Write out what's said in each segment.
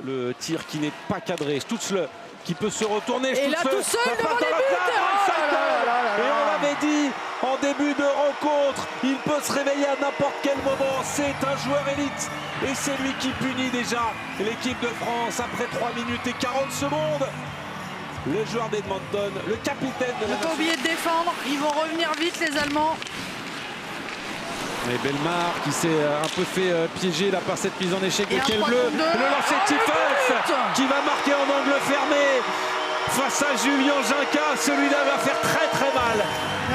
Le tir qui n'est pas cadré. Stutzle qui peut se retourner. Et là tout seul devant les buts. Et on l'avait dit en début de rencontre, il peut se réveiller à n'importe quel moment. C'est un joueur élite et c'est lui qui punit déjà l'équipe de France après 3 minutes et 40 secondes. Le joueur d'Edmonton, le capitaine de la... Ne pas oublier de défendre, ils vont revenir vite les Allemands. Et Bellemare qui s'est un peu fait piéger là par cette mise en échec de Quel Bleu. Le lancer de Tiffels qui va marquer en angle fermé face à Julien Ginca. Celui-là va faire très mal.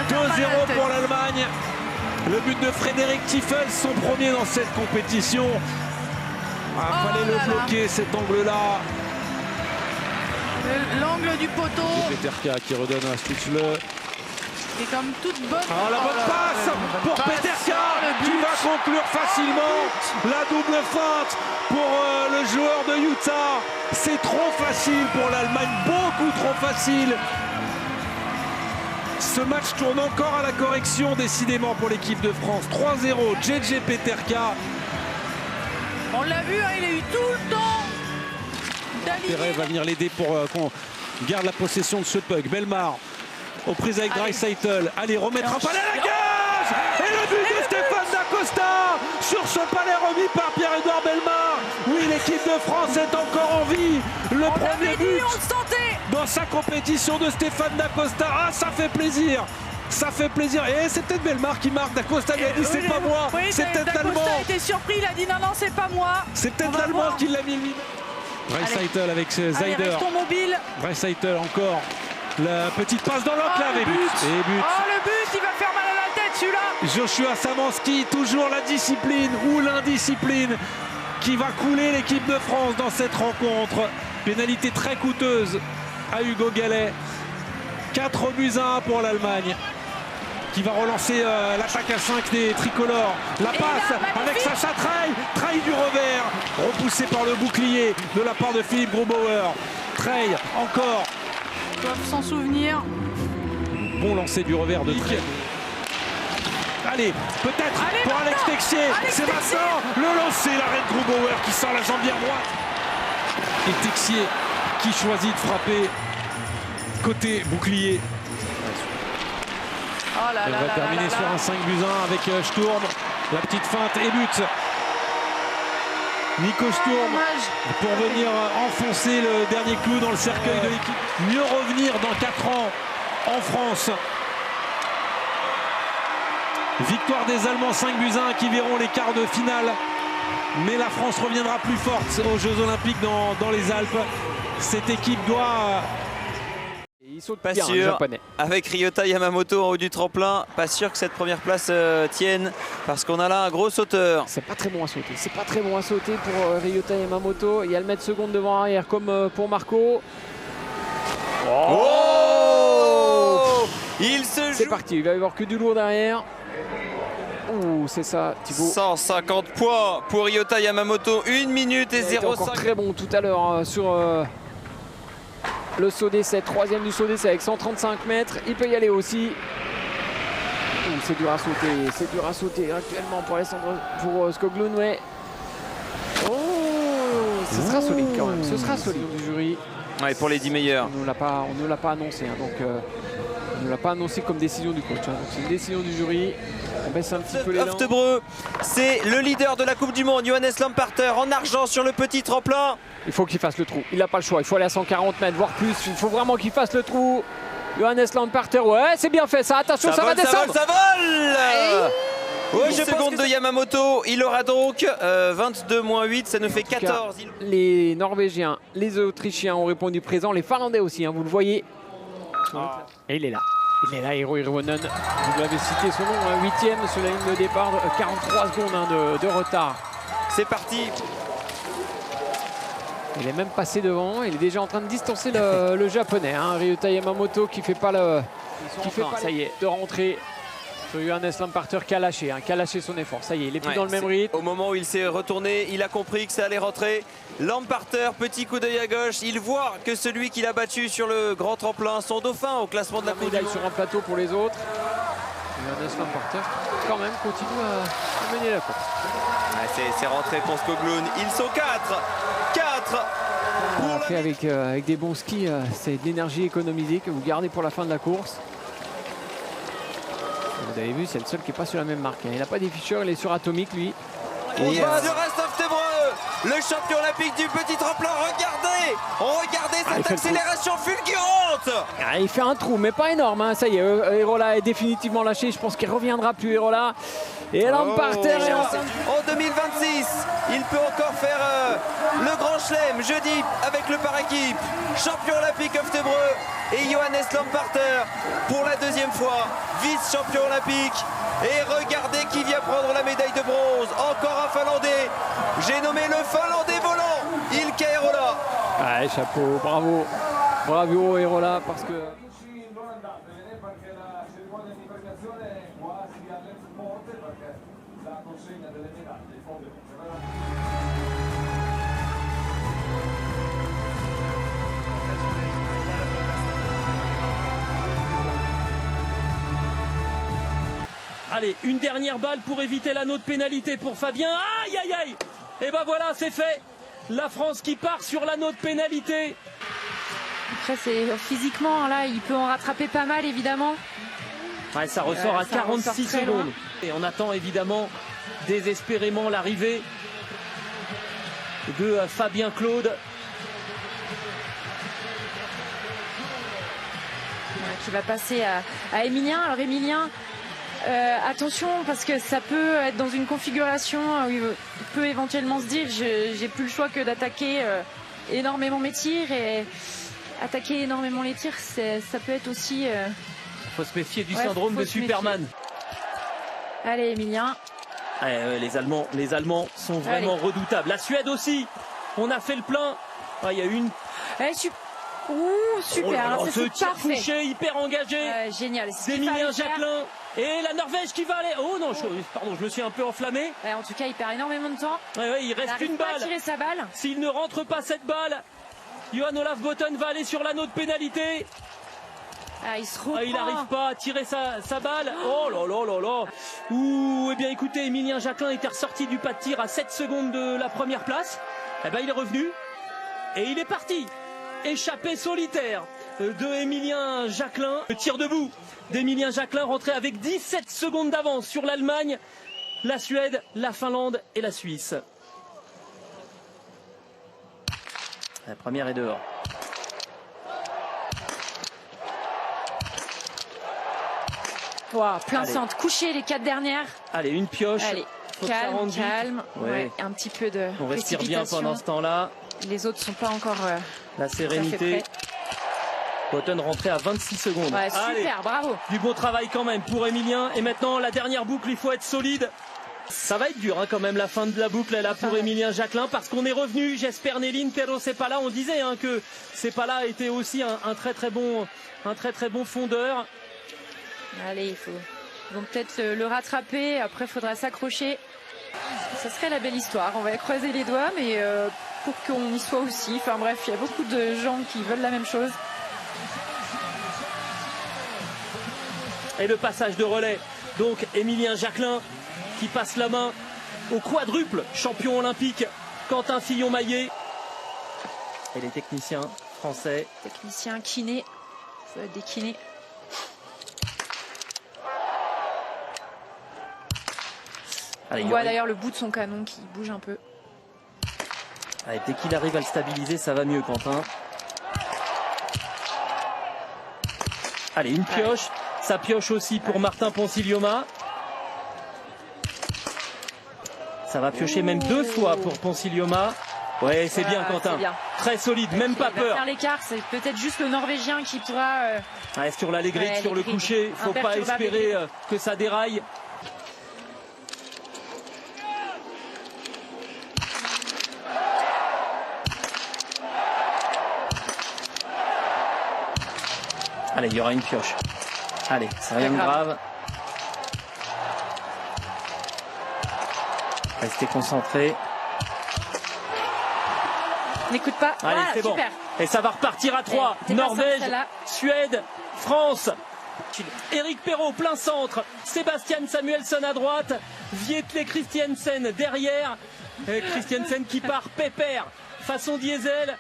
2-0 pour l'Allemagne. Le but de Frédéric Tiffels, son premier dans cette compétition. Fallait le bloquer cet angle-là. L'angle du poteau. Peterka qui redonne à Stutzle. Et comme toute bonne. La bonne passe pour Peterka qui va conclure facilement. La double feinte pour le joueur de Utah. C'est trop facile pour l'Allemagne, beaucoup trop facile. Ce match tourne encore à la correction décidément pour l'équipe de France. 3-0, JJ Peterka. On l'a vu, hein, il a eu tout le temps. Perret va venir l'aider pour qu'on garde la possession de ce puck. Bellemare aux prises avec Draisaitl. Allez, remettre un palais à la cage. Et le but de Stéphane Dacosta sur ce palais remis par Pierre-Edouard Bellemare. Oui, l'équipe de France est encore en vie. Le premier but dans sa compétition de Stéphane Dacosta. Ah, ça fait plaisir. Ça fait plaisir. Et c'est peut-être Bellemare qui marque. Dacosta lui a dit c'est pas moi. Oui, c'est peut-être l'Allemand. Dacosta a été surpris, il a dit non, c'est pas moi. C'est peut-être l'Allemand qui l'a mis lui. Draisaitl avec Zeider. Restons mobiles. Draisaitl encore. La petite passe dans l'enclave et but. Oh le but, il va faire mal à la tête celui-là. Joshua Samanski, toujours la discipline ou l'indiscipline qui va couler l'équipe de France dans cette rencontre. Pénalité très coûteuse à Hugo Gallet. 4-1 pour l'Allemagne qui va relancer l'attaque à 5 des tricolores. La passe là, avec Sacha Treille. Treille du revers, repoussé par le bouclier de la part de Philippe Grubauer. Treille encore. Ils doivent s'en souvenir. Bon lancer du revers de Treille. Allez, peut-être pour Alex Texier. C'est maintenant le lancer, l'arrêt de Grubauer qui sort la jambière droite. Et Texier qui choisit de frapper côté bouclier. Elle va terminer sur un 5-1 avec Sturm. La petite feinte et but. Nico Sturm pour venir enfoncer le dernier clou dans le cercueil de l'équipe. Mieux revenir dans 4 ans en France. Victoire des Allemands 5-1 qui verront les quarts de finale. Mais la France reviendra plus forte aux Jeux Olympiques dans les Alpes. Cette équipe doit... Il saute pas bien, sûr, avec Ryota Yamamoto en haut du tremplin, pas sûr que cette première place tienne parce qu'on a là un gros sauteur. C'est pas très bon à sauter, c'est pas très bon à sauter pour Ryota Yamamoto. Il y a le mètre seconde devant arrière comme pour Marco. Il se joue. C'est parti, il va y avoir que du lourd derrière. Ouh, c'est ça, Thibaut. 150 points pour Ryota Yamamoto, 1 minute et 0,5. Encore très bon tout à l'heure sur le saut d'essai, troisième du saut d'essai avec 135 mètres. Il peut y aller aussi. C'est dur à sauter actuellement pour Alessandro, pour Skoglund, ouais. Oh, ce sera solide quand même, ce sera solide du jury. Ouais, pour les 10 meilleurs. On ne l'a pas annoncé, hein, donc on ne l'a pas annoncé comme décision du coach. Hein, donc c'est une décision du jury. On baisse un petit peu les Oftebro, c'est le leader de la Coupe du Monde, Johannes Lamparter en argent sur le petit tremplin. Il faut qu'il fasse le trou, il n'a pas le choix, il faut aller à 140 mètres, voire plus. Il faut vraiment qu'il fasse le trou. Johannes Lamparter, ouais, c'est bien fait ça, attention, ça va descendre. Ça vole. 8 secondes de Yamamoto, il aura donc 22-8, ça nous fait 14. Les Norvégiens, les Autrichiens ont répondu présent, les Finlandais aussi, hein, vous le voyez. Et il est là. Il est là, Eero Hirvonen. Vous l'avez cité son nom, 8e sur la ligne de départ, 43 secondes hein, de retard. C'est parti. Il est même passé devant, il est déjà en train de distancer le japonais, hein, Ryota Yamamoto qui fait pas le... ça y est, de rentrer sur Johannes Lamparter qui a lâché son effort. Ça y est, il est plus dans le même rythme. Au moment où il s'est retourné, il a compris que ça allait rentrer. Lamparter, petit coup d'œil à gauche, il voit que celui qu'il a battu sur le grand tremplin, son dauphin au classement de la Coupe du Monde. Sur un plateau pour les autres. Johannes Lamparter quand même continue à mener la course. C'est rentré pour Skoglund, ils sont 4. fait avec des bons skis, c'est de l'énergie économisée que vous gardez pour la fin de la course. Vous avez vu, c'est le seul qui n'est pas sur la même marque. Il n'a pas d'efficheur, il est sur Atomic lui. Et sur Oftebro, le champion olympique du petit tremplin. Regardez cette accélération fulgurante. Ah, il fait un trou, mais pas énorme. Hein. Ça y est, Erola est définitivement lâché. Je pense qu'il ne reviendra plus, Erola. Et Lamparter est en 2026, il peut encore faire le grand chelem jeudi avec le par équipe. Champion olympique Oftebro et Johannes Lamparter pour la deuxième fois, vice-champion olympique. Et regardez qui vient prendre la médaille de bronze. Encore un Finlandais. J'ai nommé le Finlandais volant, Ilkka Erola. Ah, chapeau, bravo. Bravo Erola parce que... Allez, une dernière balle pour éviter l'anneau de pénalité pour Fabien. Aïe, aïe, aïe. Et ben voilà, c'est fait. La France qui part sur l'anneau de pénalité. Après, physiquement, là, il peut en rattraper pas mal, évidemment. Ouais, ça ressort à 46 secondes. Et on attend évidemment désespérément l'arrivée de Fabien Claude. Qui va passer à Emilien. Alors Emilien, attention parce que ça peut être dans une configuration où il peut éventuellement se dire j'ai plus le choix que d'attaquer énormément mes tirs, et attaquer énormément les tirs, ça peut être aussi... Faut se méfier du syndrome de Superman. Allez Emilien. Les Allemands sont vraiment redoutables. La Suède aussi. On a fait le plein. Il y a une... super. Ce tir couché, hyper engagé. Génial. D'Emilien Jacquelin. Et la Norvège qui va aller. Oh non, pardon, je me suis un peu enflammé. En tout cas, il perd énormément de temps. Il reste une balle. Tirer sa balle. S'il ne rentre pas cette balle, Johan Olaf Botten va aller sur l'anneau de pénalité. Il se reprend. Il n'arrive pas à tirer sa balle. Oh là là là là. Eh bien écoutez, Emilien Jacquelin était ressorti du pas de tir à 7 secondes de la première place. Il est revenu. Et il est parti. Échappé solitaire de Emilien Jacquelin. Le tir debout d'Emilien Jacquelin rentré avec 17 secondes d'avance sur l'Allemagne, la Suède, la Finlande et la Suisse. La première est dehors. Plein centre, couché les 4 dernières. Allez, une pioche. Allez, calme. Ouais, un petit peu de on respire bien pendant ce temps-là. Les autres sont pas encore la sérénité. Botten rentré à 26 secondes. Super, allez, bravo. Du beau travail quand même pour Emilien. Et maintenant, la dernière boucle, il faut être solide. Ça va être dur quand même, la fin de la boucle là pour Emilien Jacquelin, parce qu'on est revenu. J'espère Néline, Pero Sepala, on disait que Sepala était aussi un très très bon fondeur. Allez, ils vont peut-être le rattraper. Après, il faudra s'accrocher. Ça serait la belle histoire. On va croiser les doigts, mais pour qu'on y soit aussi. Enfin bref, il y a beaucoup de gens qui veulent la même chose. Et le passage de relais. Donc, Emilien Jacquelin qui passe la main au quadruple champion olympique Quentin Fillon-Maillet. Et les techniciens français. Technicien kiné. Ça va être des kinés. On voit d'ailleurs le bout de son canon qui bouge un peu. Allez, dès qu'il arrive à le stabiliser, ça va mieux, Quentin. Allez, une pioche. Ça pioche aussi pour Martin Ponsiglioma. Ça va piocher même 2 fois pour Ponsiglioma. Ouais, c'est bien, Quentin. Bien. Très solide, même pas peur. Faire l'écart, c'est peut-être juste le Norvégien qui pourra... sur la Legrid, sur le coucher, il ne faut pas espérer que ça déraille. Allez, il y aura une pioche. Allez, c'est rien de grave. Restez concentrés. N'écoute pas. Allez, c'est bon. Et ça va repartir à 3. Norvège, Suède, France. Eric Perrault, plein centre. Sébastien Samuelsson à droite. Vietle Christiansen derrière. Christiansen qui part pépère façon diesel.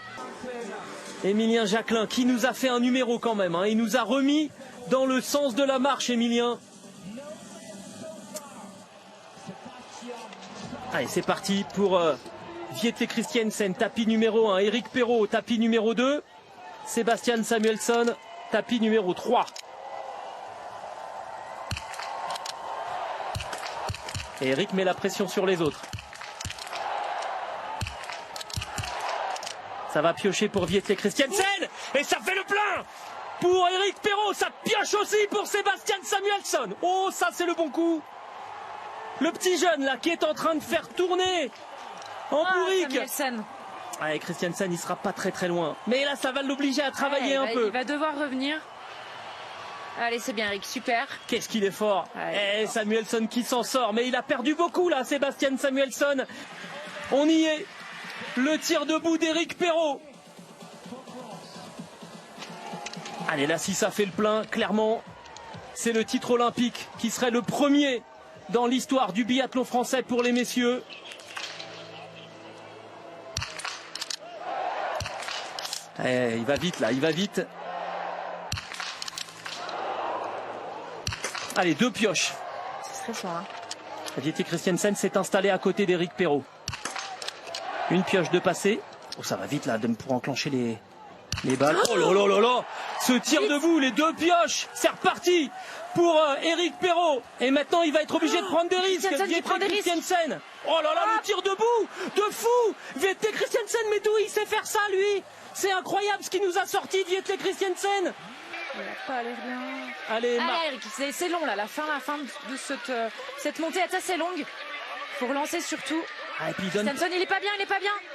Émilien Jacquelin qui nous a fait un numéro quand même. Hein. Il nous a remis dans le sens de la marche, Émilien. Allez, c'est parti pour Vieté Christiansen, tapis numéro 1. Eric Perrault, tapis numéro 2. Sébastien Samuelsson, tapis numéro 3. Et Eric met la pression sur les autres. Ça va piocher pour Vieté Christiansen. Et ça fait le plein pour Eric Perrault. Ça pioche aussi pour Sébastien Samuelsson. Oh, ça c'est le bon coup. Le petit jeune là qui est en train de faire tourner en bourrique. Allez, Christiansen, il sera pas très loin. Mais là, ça va l'obliger à travailler un peu. Il va devoir revenir. Allez, c'est bien, Eric, super. Qu'est-ce qu'il est fort. Et Samuelsson qui s'en sort. Mais il a perdu beaucoup là, Sébastien Samuelsson. On y est. Le tir debout d'Eric Perrault. Allez, là, si ça fait le plein, clairement, c'est le titre olympique qui serait le premier dans l'histoire du biathlon français pour les messieurs. Il va vite là, il va vite. Allez, 2 pioches. C'est stressant, hein. Vieté Christiansen s'est installé à côté d'Eric Perrault. Une pioche de passé. Oh, ça va vite là pour enclencher les balles. Oh là là là là. Ce tir debout, les 2 pioches. C'est reparti pour Eric Perrault. Et maintenant, il va être obligé de prendre des risques. Vieté Christiansen. Oh là là, le tir debout de fou. Vieté Christiansen, mais d'où il sait faire ça, lui? C'est incroyable ce qu'il nous a sorti, Vieté Christiansen. Il n'a pas l'air bien. Allez, Eric, c'est long là, la fin de cette montée est assez longue. Faut relancer surtout. Ah, et puis Christiansen, il est pas bien.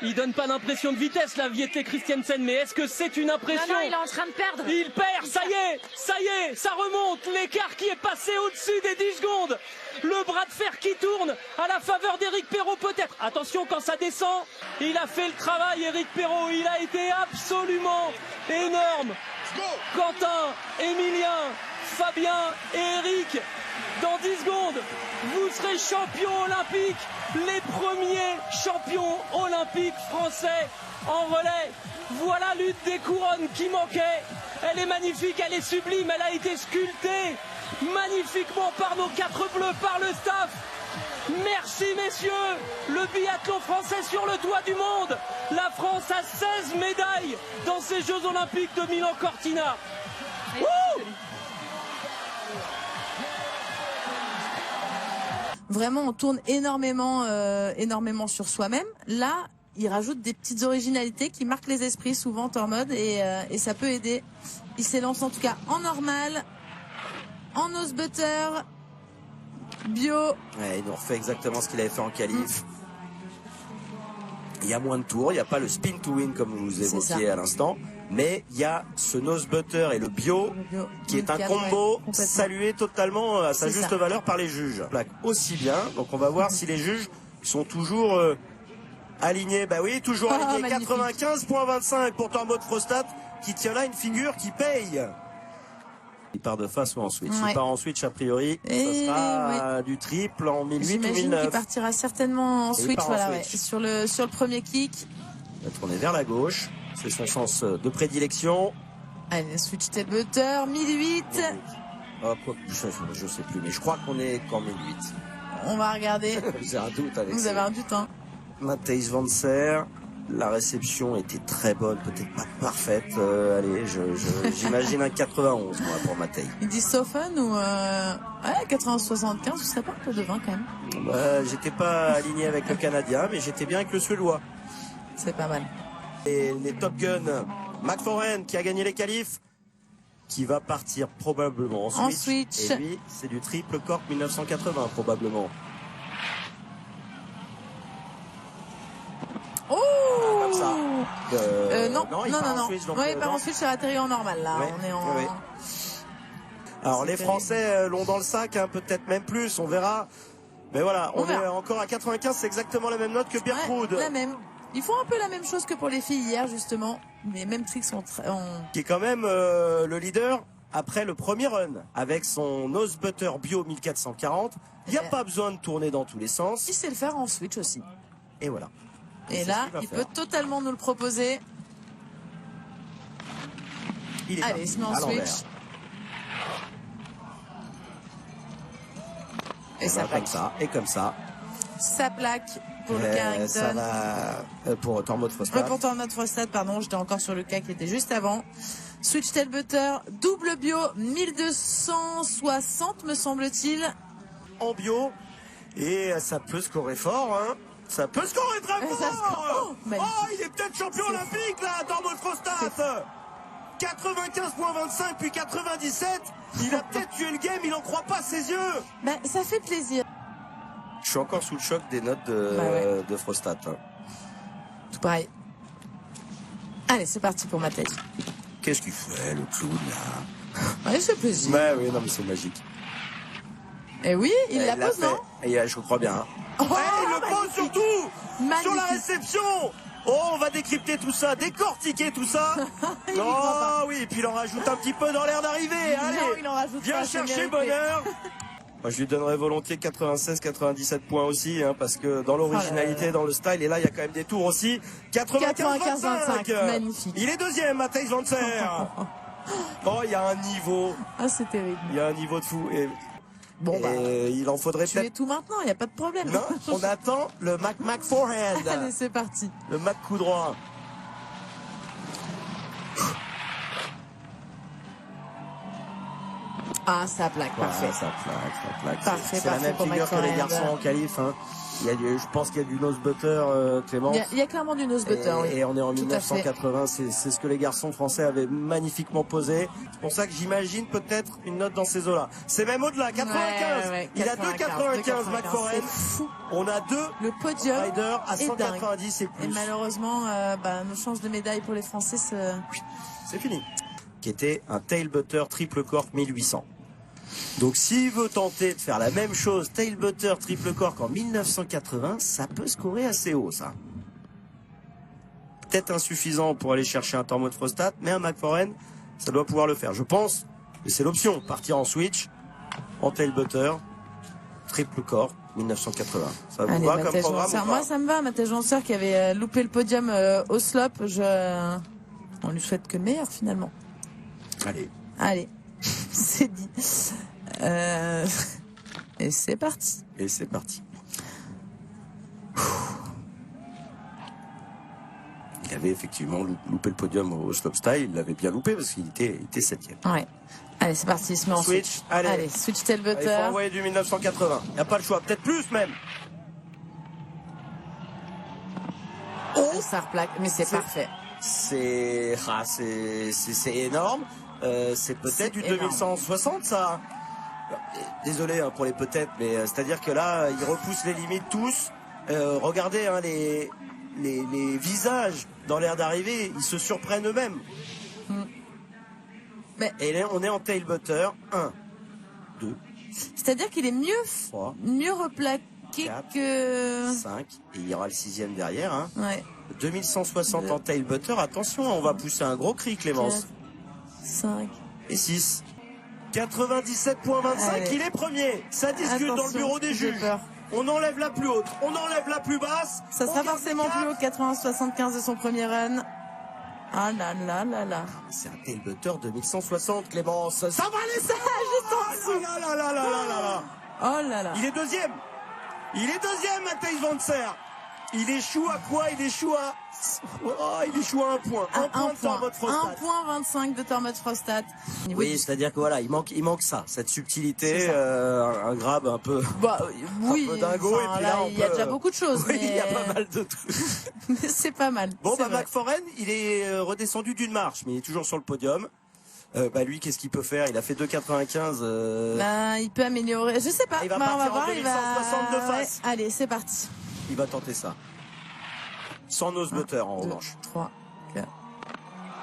Il donne pas d'impression de vitesse là, Vieté Christiansen, mais est-ce que c'est une impression? Non, il est en train de perdre. Il perd, ça y est, ça remonte. L'écart qui est passé au-dessus des 10 secondes. Le bras de fer qui tourne à la faveur d'Eric Perrault peut-être. Attention quand ça descend. Il a fait le travail, Eric Perrault. Il a été absolument énorme. Quentin, Émilien, Fabien et Eric, dans 10 secondes, vous serez champions olympiques, les premiers champions olympiques français en relais. Voilà l'une des couronnes qui manquait. Elle est magnifique, elle est sublime, elle a été sculptée magnifiquement par nos 4 bleus, par le staff. Merci messieurs, le biathlon français sur le toit du monde. La France a 16 médailles dans ces Jeux Olympiques de Milan-Cortina. Vraiment, on tourne énormément sur soi-même. Là, il rajoute des petites originalités qui marquent les esprits, souvent en mode, et ça peut aider. Il s'élance en tout cas en normal, en nose butter, bio. Ouais, il nous refait exactement ce qu'il avait fait en qualif. Il y a moins de tours, il n'y a pas le spin to win comme vous évoquiez à l'instant, mais il y a ce nose butter et le bio qui est un combo salué totalement à sa juste valeur par les juges. Plaque aussi bien, donc on va voir si les juges sont toujours alignés. Bah oui, toujours alignés. 95,25 pour Tormod Frostat qui tient là une figure qui paye. Il part de face ou en switch. Il part en switch a priori. Ça sera du triple en 1008 ou 1009. J'imagine qu'il partira certainement en switch. Voilà, ouais. Sur le premier kick. Il va tourner vers la gauche. C'est son sens de prédilection. Allez, switch tail butter, 1008. Je sais plus, mais je crois qu'on est qu'en 1008. On va regarder. J'ai un doute avec Vous avez un doute, hein. Matthijs Van Der. La réception était très bonne, peut-être pas parfaite. Allez, j'imagine un 91 moi, pour Matthijs. Il dit soften ou 80-75, ce serait pas un peu de 20 quand même. J'étais pas aligné avec le Canadien, mais j'étais bien avec le Suédois. C'est pas mal. Et les Top Gun, McFauren qui a gagné les qualifs, qui va partir probablement en switch. Et lui, c'est du triple cork 1980 probablement. Oh comme ça. Non. Il part en switch, donc, il part en switch, ça atterrit en normal là. Ouais, on est en. Ouais. Alors les Français l'ont dans le sac, hein, peut-être même plus, on verra. Mais voilà, on est encore à 95, c'est exactement la même note que Bjerkrud. La même. Ils font un peu la même chose que pour les filles hier justement. Les mêmes tricks sont qui est quand même le leader après le premier run avec son nose butter bio 1440. Il n'y a pas besoin de tourner dans tous les sens. Il sait le faire en switch aussi. Et voilà. Et là, il peut totalement nous le proposer. Il est Allez, il se met en switch. Et ça comme plaque. ça, et comme ça. Ça plaque pour le Carrington. Ça va pour Tormod Frostad. Pourtant notre stade, pardon, j'étais encore sur le cas qui était juste avant. Switch tail butter, double bio, 1260 me semble-t-il. En bio, et ça peut scorer fort, hein. Ça peut scorer très fort. Oh, magnifique. Il est peut-être champion olympique là, Tormod Frostad. 95.25 puis 97. Il a peut-être tué le game, il en croit pas ses yeux. Ben, ça fait plaisir. Je suis encore sous le choc des notes de Frostad. Hein. Tout pareil. Allez, c'est parti pour ma tête. Qu'est-ce qu'il fait, le clown, là? Ouais, c'est plaisir. Ouais, oui, non, mais c'est magique. Et oui, il la pose, non? Et je crois bien. Hein. Oh, Il le pose surtout magnifique. Sur la réception. Oh, on va décrypter tout ça, décortiquer tout ça. Oh oui, et puis il en rajoute un petit peu dans l'air d'arrivée. Allez, non, il en rajoute viens pas, c'est chercher mérité. bonheur. Moi, je lui donnerais volontiers 96-97 points aussi, hein, parce que dans l'originalité, dans le style, et là, il y a quand même des tours aussi. 95-25. Magnifique. Il est deuxième, Matthijs Van Der. Oh, il y a un niveau. Ah, c'est terrible. Il y a un niveau de fou. Et Bon, bah, il en faudrait tu es peut-être... tout maintenant, il n'y a pas de problème. Non, on attend le Mac Forehand. Allez, c'est parti. Le Mac coup droit. Ah, ça plaque, parfait. Ouais, ça plaque. Parfait, C'est la parfait même pour figure que Mac les Forehand. garçons en qualif. Hein. Je pense qu'il y a du nose butter, Clément. Il y a clairement du nose butter, oui. Et on est en Tout à fait. 1980, c'est ce que les garçons français avaient magnifiquement posé. C'est pour ça que j'imagine peut-être une note dans ces eaux-là. C'est même au-delà, 95. Ouais, Il a 2,95 Mac Forehand. C'est fou. On a deux Le podium riders à est 190 et dingue. plus. Et malheureusement, nos chances de médailles pour les Français, C'est fini. Qui était un tail butter triple cork 1800. Donc s'il veut tenter de faire la même chose, tail butter triple cork en 1980, ça peut scorer assez haut, ça. Peut-être insuffisant pour aller chercher un Tormod Frostad, mais un Mac Forehand, ça doit pouvoir le faire. Je pense, et c'est l'option, partir en switch, en tail butter, triple cork 1980. Ça vous va comme programme ou pas? Moi, ça me va. Mathieu Jansser qui avait loupé le podium au slop, on lui souhaite que le meilleur, finalement. Allez. C'est dit. Et c'est parti. Il avait effectivement loupé le podium au slopestyle. Il l'avait bien loupé parce qu'il était 7e. Ouais. Allez, c'est parti. Il se met en switch. Allez, switch tail butter. Il faut envoyer du 1980. Il n'y a pas le choix. Peut-être plus même. Oh, ça replaque, mais c'est parfait. C'est énorme. C'est peut-être du 2160, ça. Désolé pour les peut-être, mais c'est-à-dire que là, ils repoussent les limites tous. Regardez les visages dans l'air d'arrivée, ils se surprennent eux-mêmes. Mais... Et là, on est en tail butter. 1, 2. C'est-à-dire qu'il est mieux replaqué 4, que... 5. Et il y aura le 6e derrière. Hein. Ouais. 2160 en tail butter. Attention, on va pousser un gros cri, Clémence. 5. Et 6. 97.25, il est premier. Ça discute dans le bureau des juges. On enlève la plus haute, on enlève la plus basse. Ça sera forcément plus haut que 80-75 de son premier run. Ah là là là là. C'est un tail butter 2160, Clémence. Ça va aller ça. Juste en dessous. Oh là là. Il est deuxième, Matthijs Van Der. Il échoue à quoi? Il échoue à 1 point. Un point de Tormod Frostad. 1,25 de Tormod Frostad. Oui, c'est-à-dire que voilà, il manque ça, cette subtilité, un grab un peu, oui, un peu dingo. Et puis là, il y a déjà beaucoup de choses. Oui, mais... il y a pas mal de trucs. Mais c'est pas mal. Bon, Mac Forehand, il est redescendu d'une marche, mais il est toujours sur le podium. Lui, qu'est-ce qu'il peut faire? Il a fait 2,95. Il peut améliorer. Je sais pas. Il va on va partir voir. en 2160 de face. Ouais. Allez, c'est parti. Il va tenter ça. Sans nose butter, en revanche. 3, 4.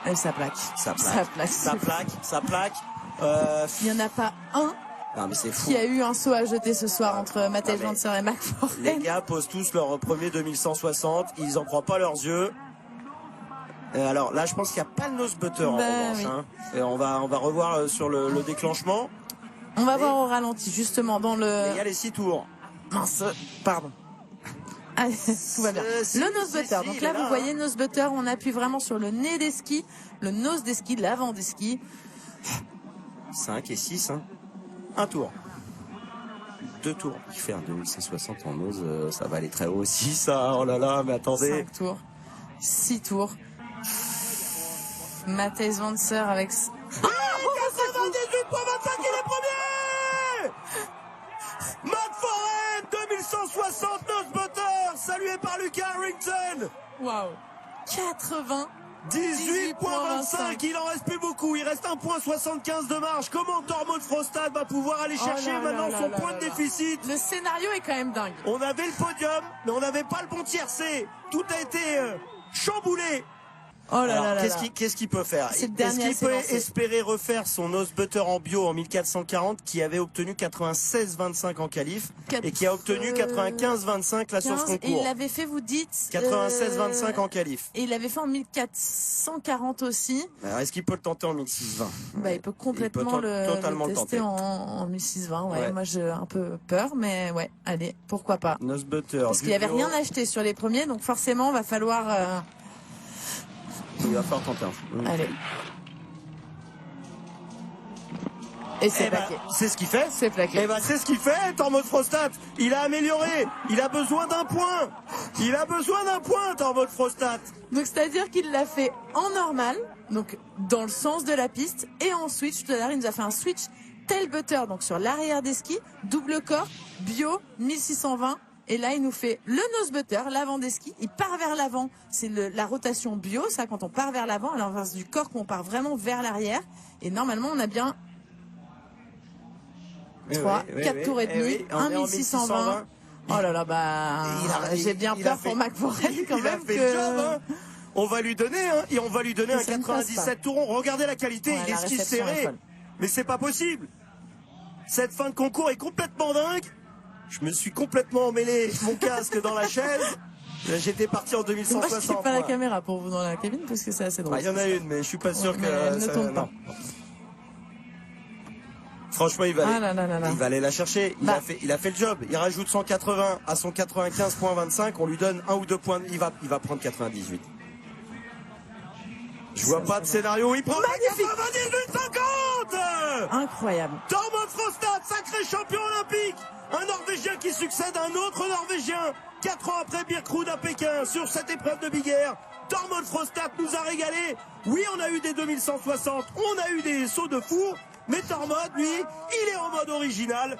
Et ça plaque. Ça plaque. Il n'y en a pas un Non, mais c'est fou. qui a eu un saut à jeter ce soir entre Matthijs Van Der et Mac Forehand. Les gars posent tous leur premier 2160. Ils en croient pas leurs yeux. Alors là, je pense qu'il n'y a pas le nose butter en revanche. Oui. Hein. Et on va revoir sur le déclenchement. On va voir au ralenti, justement, dans le... Il y a les 6 tours. Mince, pardon. Allez, tout va bien. Le nose butter. Donc là, vous voyez, nose butter, on appuie vraiment sur le nez des skis, le nose des skis, l'avant des skis. 5 et 6, hein. Un tour. 2 tours. Il fait un 2660 en nose, ça va aller très haut aussi, ça. Oh là là, mais attendez. 5 tours. 6 tours. Matthijs Van Ser avec... Ah, 98.25, il est premier. Matt Foren, 2160 nose butter, salué par Lucas Harrington. Waouh. 80. 18.25, il en reste plus beaucoup, il reste 1.75 de marge. Comment Tormod Frostad va pouvoir aller chercher maintenant son point de déficit? Le scénario est quand même dingue. On avait le podium, mais on n'avait pas le bon tiercé. Tout a été chamboulé. Oh là là là. Qu'est-ce qu'il peut faire? C'est le dernier. Est-ce qu'il peut espérer refaire son nose butter en bio en 1440 qui avait obtenu 96.25 en qualif et qui a obtenu 95.25 là sur ce concours? Et il l'avait fait, vous dites 96.25 en qualif. Et il l'avait fait en 1440 aussi. Alors est-ce qu'il peut le tenter en 1620? Bah, il peut complètement le tester en 1620. Ouais. Moi j'ai un peu peur, mais ouais, allez, pourquoi pas. Nose butter. Parce qu'il n'y avait rien acheté sur les premiers, donc forcément va falloir... Il va falloir tenter un fou. Allez. Et c'est plaqué. C'est ce qu'il fait. C'est plaqué. Et c'est ce qu'il fait, Tormod Frostad. Il a amélioré. Il a besoin d'un point. Il a besoin d'un point, Tormod Frostad. Donc c'est-à-dire qu'il l'a fait en normal, donc dans le sens de la piste, et en switch. Tout à l'heure, il nous a fait un switch tail butter, donc sur l'arrière des skis, double corps, bio, 1620. Et là, il nous fait le nose butter, l'avant des skis. Il part vers l'avant. C'est la rotation bio, ça, quand on part vers l'avant, à l'inverse du corps, qu'on part vraiment vers l'arrière. Et normalement, on a bien 4 tours et demi, 1620. Oh là là, bah, j'ai bien peur pour McForel quand même. Il a fait le job, hein. On va lui donner, hein, et on va lui donner un 97 tours. Regardez la qualité, il est ski serré. Mais c'est pas possible. Cette fin de concours est complètement dingue. Je me suis complètement emmêlé mon casque dans la chaise. J'étais parti en 2160. Moi, je n'ai pas la caméra pour vous dans la cabine parce que c'est assez drôle. Il y en a une, mais je suis pas sûr que elle ne tombe pas. Franchement, il va aller la chercher. Il a fait le job. Il rajoute 180 à son 95.25. On lui donne 1 ou 2 points. Il va prendre 98. Je vois pas de scénario. Il prend 98.50. Incroyable. Tormod Frostad, sacré champion olympique. Un Norvégien qui succède à un autre Norvégien. 4 ans après Birkerud à Pékin sur cette épreuve de Big Air. Tormod Frostad nous a régalé. Oui, on a eu des 2160, on a eu des sauts de four. Mais Tormod, lui, il est en mode original.